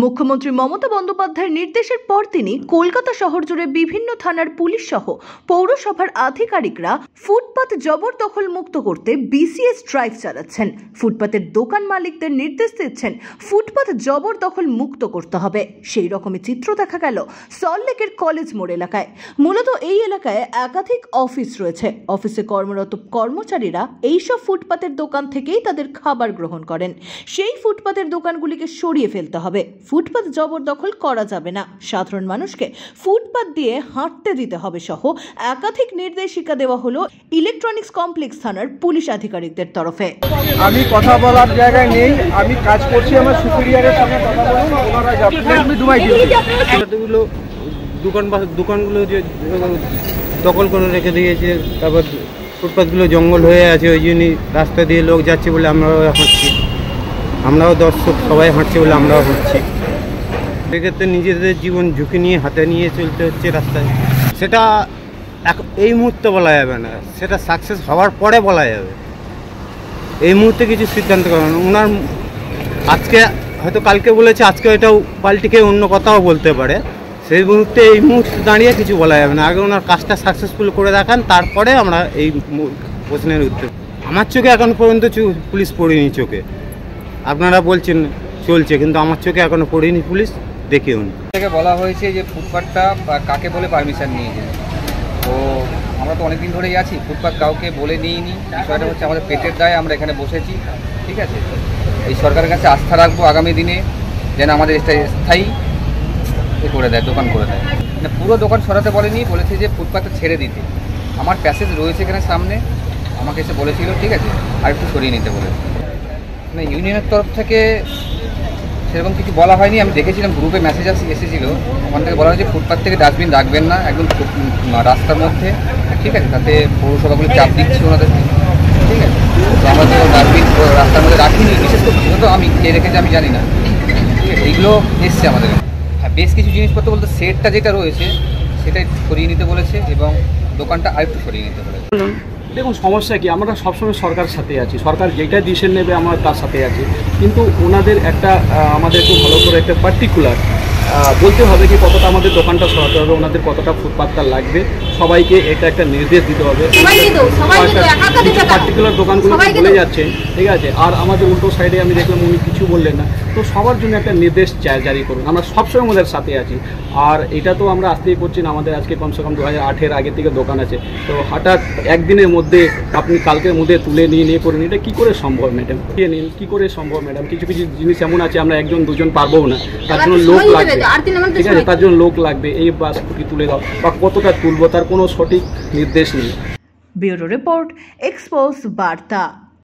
মুখ্যমন্ত্রী মমতা বন্দ্যোপাধ্যায়ের নির্দেশের পর তিনি কলকাতা শহর জুড়ে বিভিন্ন থানার পুলিশ সহ পৌরসভার আধিকারিকরা ফুটপাত জবরদখল মুক্ত করতে বিসিএস ড্রাইভ চালাচ্ছেন। ফুটপাতের দোকান মালিকদের নির্দেশ দিচ্ছেন ফুটপাত জবরদখল মুক্ত করতে হবে। সেই রকমই চিত্র দেখা গেল সল্টলেকের কলেজ মোড় এলাকায়। মূলত এই এলাকায় একাধিক অফিস রয়েছে। অফিসে কর্মরত কর্মচারীরা এইসব ফুটপাতের দোকান থেকেই তাদের খাবার গ্রহণ করেন। সেই ফুটপাতের দোকানগুলিকে সরিয়ে ফেলতে হবে। ফুটপাত জবরদখল করা যাবে না, সাধারণ মানুষকে ফুটপাত দিয়ে হাঁটতে দিতে হবে সহ একাধিক নির্দেশিকা দেওয়া হলো ইলেকট্রনিক্স কমপ্লেক্স থানার পুলিশ আধিকারিকদের তরফে। আমি কথা বলার জায়গায় নেই, আমি কাজ করছি, আমার সুপিরিয়রের সঙ্গে কথা বলুন, ওনারা দোকানগুলো যে দখল করে রেখে দিয়েছে, তারপর ফুটপাতগুলো জঙ্গল হয়ে আছে, ওই জন্যই রাস্তা দিয়ে লোক যাচ্ছে বলে আমরাও হাঁটছি, আমরাও দর্শক সবাই হাঁটছে বলে আমরাও হাঁটছি। সেক্ষেত্রে নিজেদের জীবন ঝুঁকি নিয়ে হাতে নিয়ে চলতে হচ্ছে রাস্তায়। সেটা এই মুহূর্তে বলা যাবে না, সেটা সাকসেস হওয়ার পরে বলা যাবে। এই মুহূর্তে কিছু সিদ্ধান্ত করেন ওনার, আজকে হয়তো কালকে বলেছে, আজকে এটাও পাল্টিকে অন্য কথাও বলতে পারে। সেই মুহূর্তে এই মুহূর্তে দাঁড়িয়ে কিছু বলা যাবে না। আগে ওনার কাজটা সাকসেসফুল করে দেখান, তারপরে আমরা এই প্রশ্নের উত্তর। আমার চোখে এখন পর্যন্ত পুলিশ পড়েনি চোখে। আপনারা বলছেন চলছে, কিন্তু আমার চোখে এখনো পড়েনি পুলিশ, দেখেও নি। থেকে বলা হয়েছে যে ফুটপাতটা কাকে বলে পারমিশন নিয়েছে। তো আমরা তো অনেকদিন ধরেই আছি, ফুটপাত কাউকে বলে নিইনি। বিষয়টা হচ্ছে আমাদের পেটের দায়ে আমরা এখানে বসেছি, ঠিক আছে। এই সরকারের কাছে আস্থা রাখবো আগামী দিনে যেন আমাদের স্থায়ী করে দেয়, দোকান করে দেয়। মানে পুরো দোকান সরাতে বলেনি, বলেছে যে ফুটপাতটা ছেড়ে দিতে। আমার প্যাসেজ রয়েছে এখানে সামনে, আমাকে এসে বলেছিল, ঠিক আছে, আর একটু সরিয়ে নিতে বলে। মানে ইউনিয়নের তরফ থেকে সেরকম কিছু বলা হয়নি। আমি দেখেছিলাম গ্রুপে মেসেজ এসেছিলো, ওখান থেকে বলা হয়েছে ফুটপাত থেকে ডাস্টবিন রাখবেন না একদম রাস্তার মধ্যে, ঠিক আছে। তাতে পৌরসভাগুলো চাপ দিচ্ছে ওনাদেরকে, ঠিক আছে। তো আমরা তো ডাস্টবিন রাস্তার মধ্যে রাখিনি, বিশেষ করে তো আমি কে রেখেছি আমি জানি না, ঠিক আছে। এইগুলো এসছে আমাদের। হ্যাঁ, বেশ কিছু জিনিসপত্র বলতে সেটটা যেটা রয়েছে সেটাই সরিয়ে নিতে বলেছে এবং দোকানটা আরেকটু সরিয়ে নিতে বলেছে। দেখুন, সমস্যা কি, আমরা সবসময় সরকারের সাথে আছি, সরকার যেটা ডিসিশন নেবে আমরা তার সাথে আছি। কিন্তু ওনাদের একটা আমাদেরকে ভালো করে একটা পার্টিকুলার বলতে হবে কি কতটা আমাদের দোকানটা সরাতে হবে, ওনাদের কতটা ফুটপাতটা লাগবে, সবাইকে এটা একটা নির্দেশ দিতে হবে। পার্টিকুলার দোকানগুলো বলে যাচ্ছে, ঠিক আছে। আর আমাদের উল্টো সাইডে আমি দেখলাম উনি কিছু বললেন না। তো সবার জন্য একটা নির্দেশ জারি করুন, আমরা সবসময় আমাদের সাথে আছি। আর এটা তো আমরা আসতেই করছি না, আমাদের আজকে কমসে কম 2008-এর আগে থেকে দোকান আছে। তো হঠাৎ একদিনের মধ্যে আপনি কালকের মধ্যে তুলে নিয়ে করেন, এটা কী করে সম্ভব ম্যাডাম? কে নিন, কী করে সম্ভব ম্যাডাম? কিছু কিছু জিনিস এমন আছে আমরা একজন দুজন পারবো না, তার জন্য লোক লাগবে, ঠিক আছে, তার জন্য লোক লাগবে। এই বাস তুলে দাও বা কতটা তুলবো তার কোনো সঠিক নির্দেশ নেই। ব্যুরো রিপোর্ট, এক্সপোজ বার্তা।